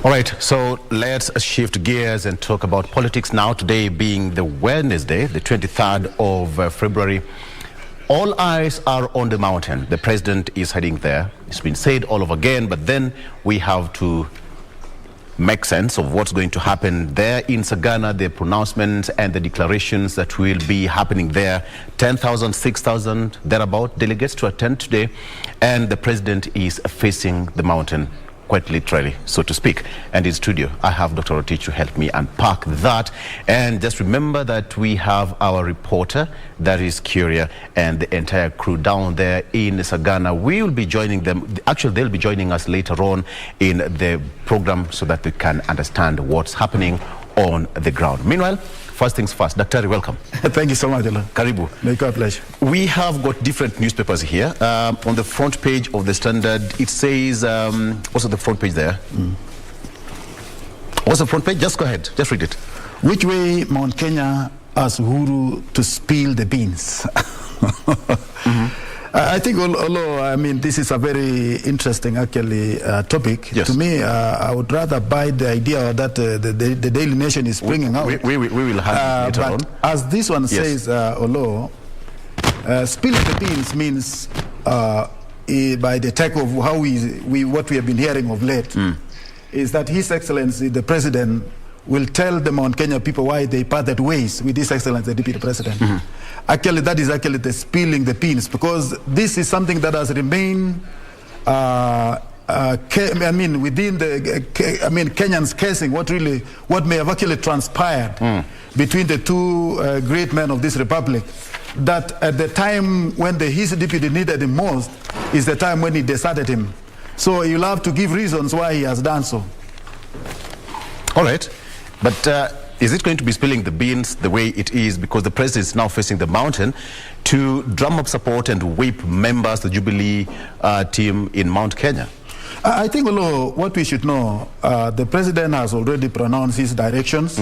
All right, so let's shift gears and talk about politics now. Today being the Wednesday, the 23rd of February. All eyes are on the mountain. The president is heading there. It's been said all over again, but then we have to make sense of what's going to happen there in Sagana, the pronouncements and the declarations that will be happening there. 10,000, 6,000, thereabout delegates to attend today, and the president is facing the mountain, quite literally, so to speak. And in studio, I have Dr. Rotich to help me unpack that. And just remember that we have our reporter, that is Curia, and the entire crew down there in Sagana. We will be joining them. Actually, they'll be joining us later on in the program so that we can understand what's happening on the ground. Meanwhile, first things first, Dr. welcome. Thank you so much, Oloo. Karibu. Make our pleasure. We have got different newspapers here. On the front page of the Standard, it says, what's on the front page there? What's the front page? Just go ahead. Just read it. Which way Mount Kenya asked Uhuru to spill the beans? I think, although, this is a very interesting, actually, topic. Yes. To me, I would rather buy the idea that the Daily Nation is bringing out. We will have it later on. As this one says, Oloo, spilling the beans means, by the take of how what we have been hearing of late, is that His Excellency, the President, will tell the Mount Kenya people why they parted ways with His Excellency, the Deputy President. Actually, that is actually the spilling the beans, because this is something that has remained, within the, Kenyans casing what may have actually transpired between the two great men of this republic. That at the time when his deputy needed him most is the time when he deserted him. So you'll have to give reasons why he has done so. All right. But is it going to be spilling the beans the way it is, because the president is now facing the mountain, to drum up support and whip members, the Jubilee team in Mount Kenya? I think, Oloo, what we should know, the president has already pronounced his directions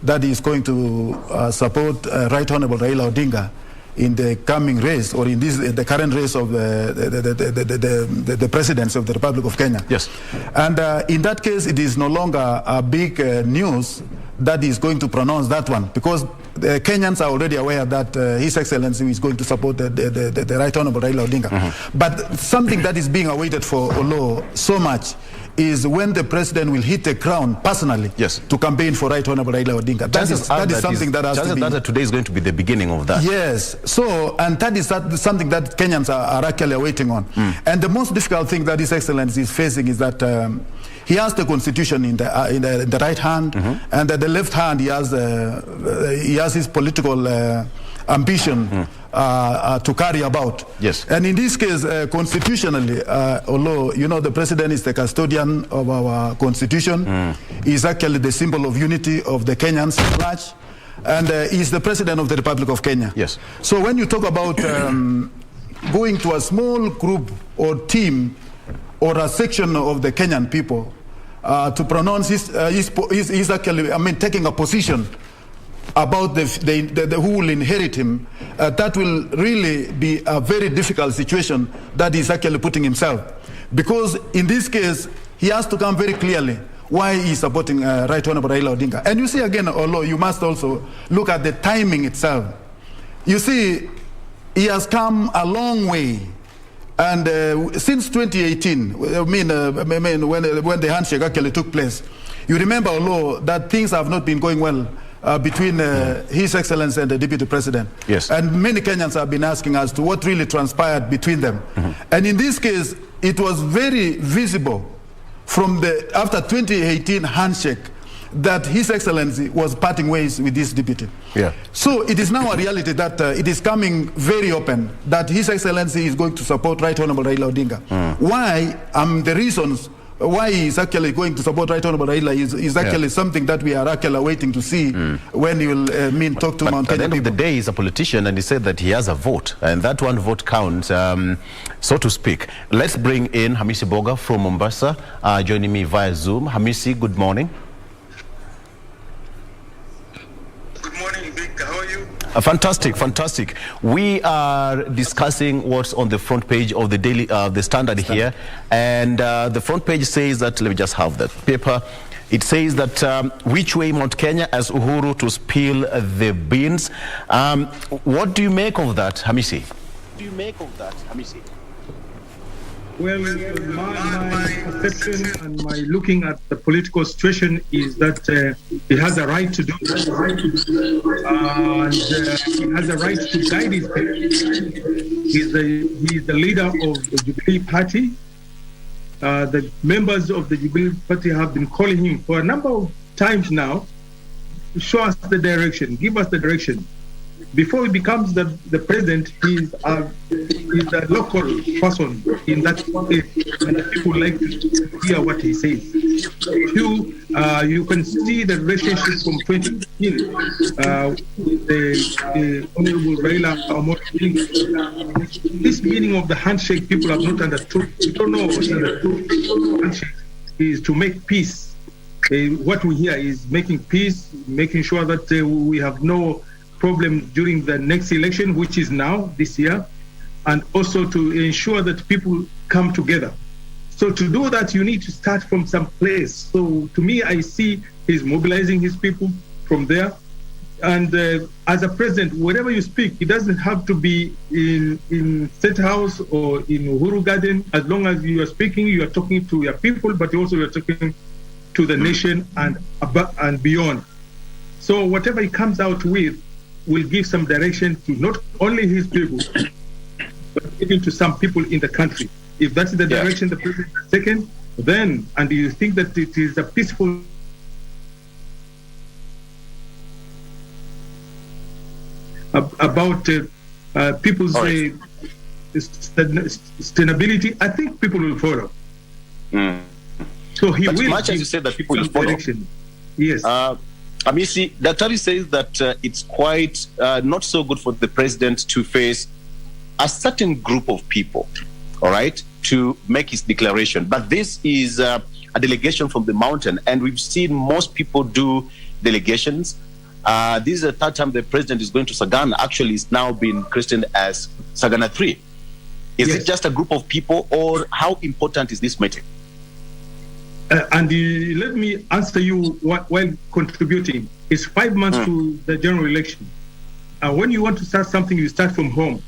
that he is going to support Right Honorable Raila Odinga in the coming race, or in the current race of the presidency of the Republic of Kenya. Yes. And in that case, it is no longer a big news that is going to pronounce that one, because the Kenyans are already aware that His Excellency is going to support the Right Honorable Raila Odinga. But something that is being awaited for Oloo so much is when the president will hit the ground personally to campaign for Right Honorable Raila Odinga. That is something that has to be... that today is going to be the beginning of that. Yes. So, and that is something that Kenyans are actually waiting on. And the most difficult thing that His Excellency is facing is that he has the Constitution in the right hand, and at the left hand he has his political ambition to carry about. Yes. And in this case, constitutionally, although the president is the custodian of our constitution, is actually the symbol of unity of the Kenyans at large, and is the president of the Republic of Kenya. Yes. So when you talk about going to a small group or team or a section of the Kenyan people to pronounce he's actually, taking a position about who will inherit him, that will really be a very difficult situation that he's actually putting himself. Because in this case, he has to come very clearly why he's supporting Right Honorable Raila Odinga. And you see again, although you must also look at the timing itself. You see, he has come a long way. And since 2018, when the handshake actually took place, you remember, although, that things have not been going well between His Excellency and the Deputy President. Yes. And many Kenyans have been asking as to what really transpired between them. And in this case, it was very visible from after 2018 handshake that His Excellency was parting ways with this deputy. Yeah. So it is now a reality that it is coming very open that His Excellency is going to support Right Honorable Raila Odinga. Why? The reasons why he is actually going to support Right Honorable Raila is actually something that we are actually waiting to see when he will talk to Mount Kenya. At the end of the day, he's a politician, and he said that he has a vote, and that one vote counts, so to speak. Let's bring in Hamisi Mboga from Mombasa, joining me via Zoom. Hamisi, good morning. Good morning, Vic. How are you? Fantastic, fantastic. We are discussing what's on the front page of the Daily, the Standard here, and the front page says that, let me just have that paper. It says that which way Mount Kenya as Uhuru to spill the beans. What do you make of that, Hamisi? Well, my perception and my looking at the political situation is that he has a right to do it, and he has a right to guide his people. He's the leader of the Jubilee Party. The members of the Jubilee Party have been calling him for a number of times now to show us the direction, give us the direction. Before he becomes the president, he's a local person in that state, and the people like to hear what he says. You can see the relationship from 2015 with the Honorable Raila Amolo. This meaning of the handshake, people have not understood. We don't know what the handshake is, to make peace. What we hear is making peace, making sure that we have no problem during the next election, which is now, this year, and also to ensure that people come together. So to do that, you need to start from some place. So to me, I see he's mobilizing his people from there. And as a president, wherever you speak, it doesn't have to be in State House or in Uhuru Garden. As long as you are speaking, you are talking to your people, but also you are talking to the nation and beyond. So whatever he comes out with will give some direction to not only his people, but even to some people in the country. If that's the direction the president has taken, then, and you think that it is a peaceful about people's sustainability, I think people will follow. So he will. Much as you said that people will follow. Direction. Yes. Hamisi, Dr. says that it's quite not so good for the president to face a certain group of people, all right, to make his declaration. But this is a delegation from the mountain, and we've seen most people do delegations. This is the third time the president is going to Sagana. Actually, it's now been christened as Sagana 3. Is it just a group of people, or how important is this meeting? And let me answer you while contributing. It's 5 months to the general election. When you want to start something, you start from home.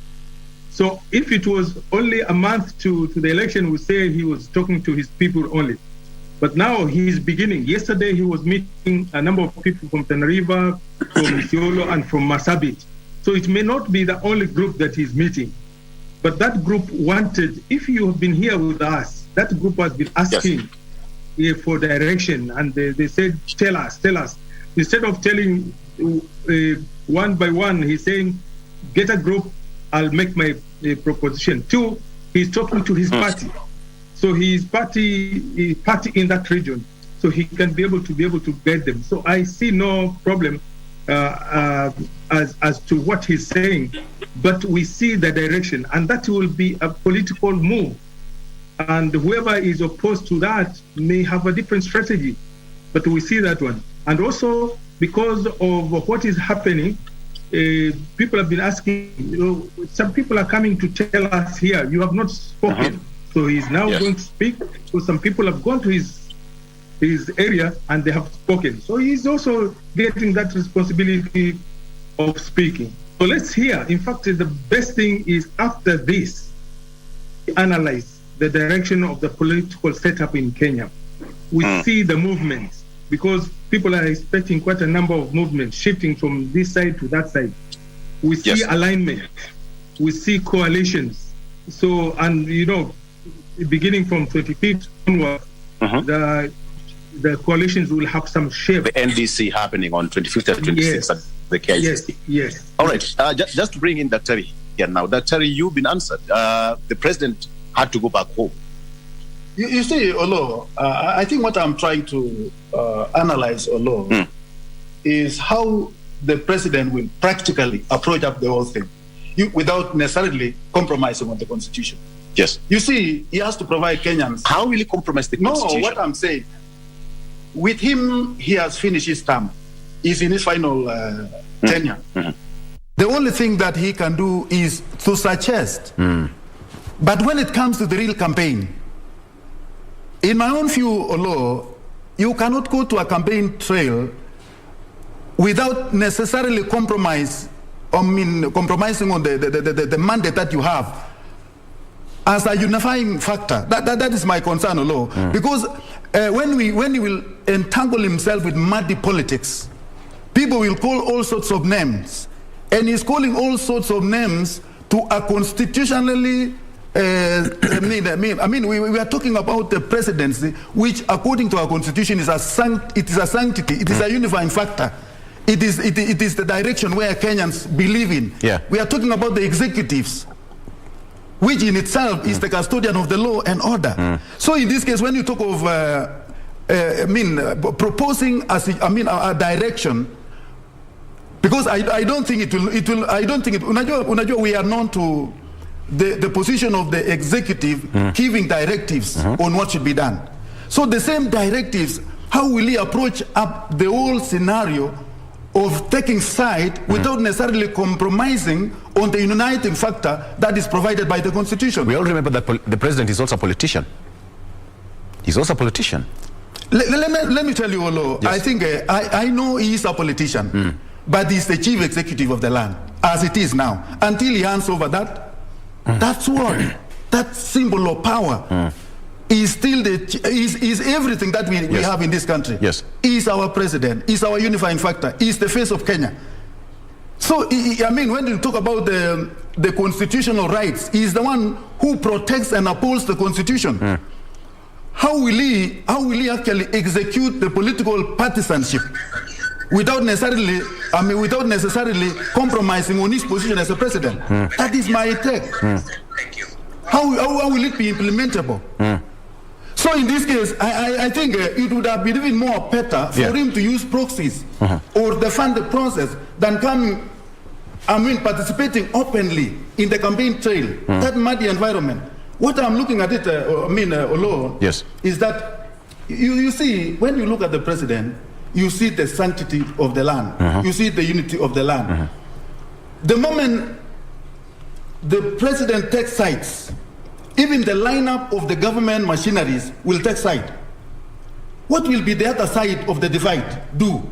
So if it was only a month to the election, we say he was talking to his people only. But now he's beginning. Yesterday, he was meeting a number of people from Tanariva, from Isiolo, and from Marsabit. So it may not be the only group that he's meeting. But that group wanted, if you have been here with us, that group has been asking for direction, and they said, tell us. Instead of telling one by one, he's saying, get a group, I'll make my proposition. 2, he's talking to his party. So his party in that region, so he can be able to guide them. So I see no problem as to what he's saying, but we see the direction, and that will be a political move. And whoever is opposed to that may have a different strategy, but we see that one. And also, because of what is happening, people have been asking, some people are coming to tell us here, you have not spoken. So he's now going to speak. So some people have gone to his area and they have spoken. So he's also getting that responsibility of speaking. So let's hear. In fact, the best thing is after this, analyze the direction of the political setup in Kenya. We see the movements, because people are expecting quite a number of movements shifting from this side to that side. We see alignment. We see coalitions. So, and beginning from 25th onward, the coalitions will have some shape. The NDC happening on 25th and 26th at the KICC. Yes. All right. Just to bring in Dr. here now. Dr. You've been answered. The president had to go back home. You see, Oloo, I think what I'm trying to analyze, Oloo, is how the president will practically approach up the whole thing without necessarily compromising on the constitution. Yes. You see, he has to provide Kenyans. How will he compromise the constitution? No, what I'm saying, with him, he has finished his term. He's in his final tenure. The only thing that he can do is to suggest. But when it comes to the real campaign, in my own view, Oloo, you cannot go to a campaign trail without necessarily compromising on the mandate that you have as a unifying factor. That is my concern, Oloo. Because when he will entangle himself with muddy politics, people will call all sorts of names. And he's calling all sorts of names to a constitutionally we are talking about the presidency, which according to our constitution is a sanctity, it is a unifying factor. It is the direction where Kenyans believe in. Yeah. We are talking about the executives, which in itself is the custodian of the law and order. So in this case, when you talk of proposing a direction, because I don't think it will unajua we are known to the position of the executive giving directives on what should be done. So the same directives, how will he approach up the whole scenario of taking side without necessarily compromising on the uniting factor that is provided by the constitution? We all remember that the president is also a politician. He's also a politician. Let me tell you, Oloo, yes. I think I know he is a politician, but he's the chief executive of the land, as it is now. Until he hands over that sword, that symbol of power, is still is everything that we have in this country. Yes. He's our president, he's our unifying factor, he's the face of Kenya. So, when you talk about the constitutional rights, he's the one who protects and upholds the constitution. How will he actually execute the political partisanship without necessarily compromising on his position as a president? That is my take. How will it be implementable? So in this case, I think it would have been even more better for him to use proxies or defend the process than participating openly in the campaign trail, that muddy environment. What I'm looking at it, Oloo, is that you see, when you look at the president, you see the sanctity of the land. You see the unity of the land. The moment the president takes sides, even the lineup of the government machineries will take side. What will be the other side of the divide do?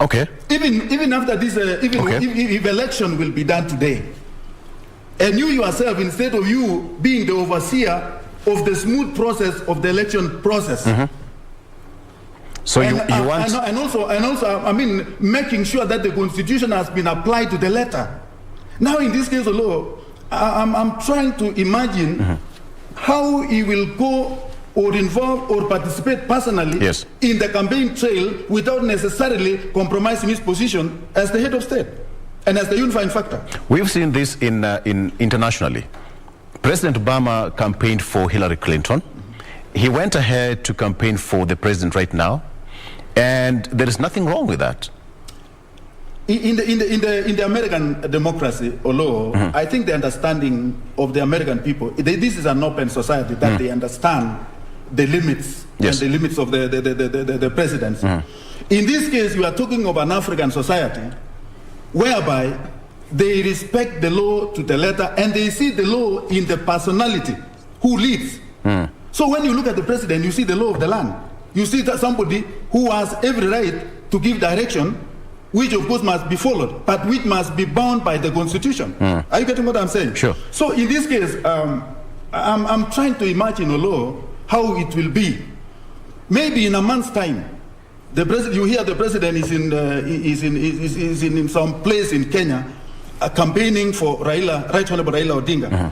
Okay. Even after this, if election will be done today, and you yourself, instead of you being the overseer of the smooth process of the election process, so you want, and also, making sure that the constitution has been applied to the letter. Now, in this case, Oloo, I'm trying to imagine how he will go or involve or participate personally in the campaign trail without necessarily compromising his position as the head of state and as the unifying factor. We've seen this in internationally. President Obama campaigned for Hillary Clinton. He went ahead to campaign for the president right now, and there is nothing wrong with that. In the American democracy, Oloo, I think the understanding of the American people, this is an open society that they understand the limits and the limits of the presidency. In this case, you are talking of an African society whereby they respect the law to the letter and they see the law in the personality who leads. So when you look at the president, you see the law of the land. You see that somebody who has every right to give direction, which of course must be followed, but which must be bound by the constitution. Are you getting what I'm saying? Sure. So in this case, I'm trying to imagine, Oloo, how it will be. Maybe in a month's time, you hear the president is in some place in Kenya, campaigning for Raila, Right Honorable Raila Odinga.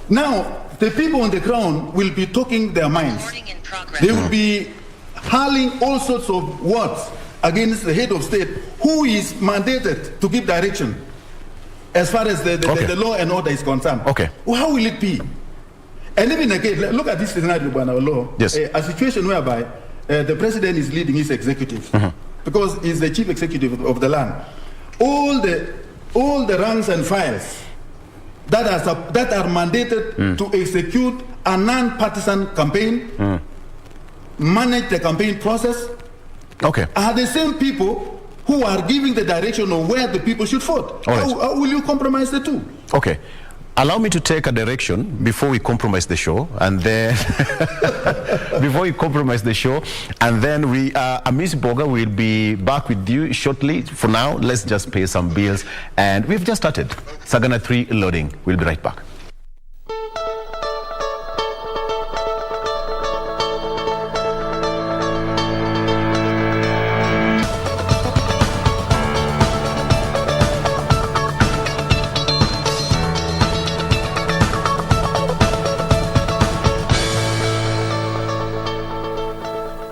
Now, the people on the ground will be talking their minds. They will be hurling all sorts of words against the head of state who is mandated to give direction as far as the law and order is concerned. Well, how will it be? And even again, look at this scenario, Oloo. A situation whereby the president is leading his executive because he's the chief executive of the land. All the ranks and files that are mandated to execute a non-partisan campaign, manage the campaign process, are the same people who are giving the direction of where the people should vote. All right. How will you compromise the two? Okay. Allow me to take a direction before we compromise the show, and then Hamisi Mboga will be back with you shortly. For now, let's just pay some bills, and we've just started Sagana 3 loading. We'll be right back.